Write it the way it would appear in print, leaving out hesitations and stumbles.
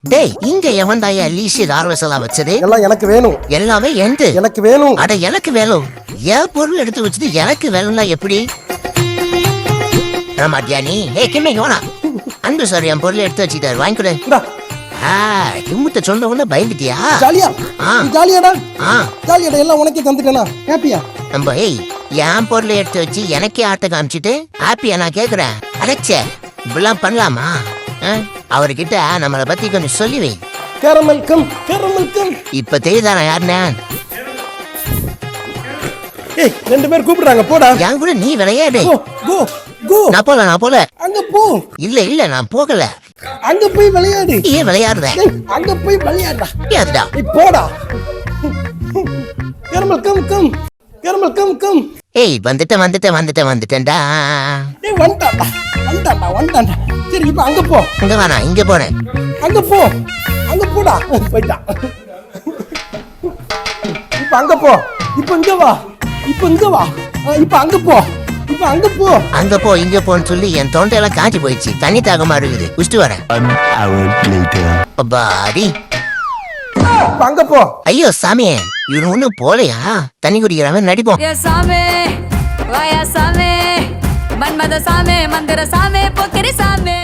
டேய் இங்க எவன்டாயா லீசி ரார்வசலா வச்சது? எல்லாம் எனக்கு வேணும். எல்லாமே எந்து எனக்கு வேணும். அட எனக்கு வேணும். என் பொருள் எடுத்து வச்சுட்டு எனக்கு வேணும்னா எப்படி? மாட்டியா நீ? கிண்ணை வேணா அன்பு சார் என் பொருள் எடுத்து வச்சுட்டாரு, வாங்கிக்கூட. கிம்முத்த சொன்ன உடனே பயந்துட்டியா? ஜாலியா ஜாலியாடா ஜாலியாடா எல்லாம் உனக்கே தந்துட்டேனா? ஹாப்பியா? நம்ம என் பொருளை எடுத்து வச்சு எனக்கே ஆட்ட காமிச்சிட்டு ஹாப்பியா நான் கேக்குறேன். அடைச்சே இப்படிலாம் பண்ணலாமா? அவர்கிட்ட நம்மளை பத்தி கொஞ்சம் சொல்லி வை. Caramel come caramel come. இப்ப தெரியுதானா யாருன்னா? ஏய் ரெண்டு பேர் கூப்பிடுறாங்க, போடா. என் கூட நீ விளையாடு. கோ கோ. நான் போல அங்க போ. இல்ல நான் போகல. அங்க போய் விளையாடு. ஏன் விளையாடுற? அங்க போய் விளையாடுடா. ஏதுடா? போடா. Caramel come come caramel come come. ஏய் வந்துட்டேன்டா. ஏய் வந்துட்டான்டா. சரி இப்ப அங்க போ. அங்க வேணா, இங்க போறேன். அங்க போ. அங்க போடா. போய்டா. இப்ப அங்க போ. இப்ப இங்க வா. இப்ப அங்க போ. அங்க போ இங்க போன்னு சொல்லி என் தொண்டையெல்லாம் காஞ்சி போயிடுச்சு. தண்ணி தாகமா இருக்குது. குடிச்சிட்டு வரேன். பாடி அங்க போ. ஐயோ சாமி, இவனு ஒண்ணும் போலையா? தண்ணி குடிக்கிறவன் நடிப்போம். சாமி வாயா சாமி, மன்மத சாமி, மந்திர சாமி, போக்கிரி சாமி.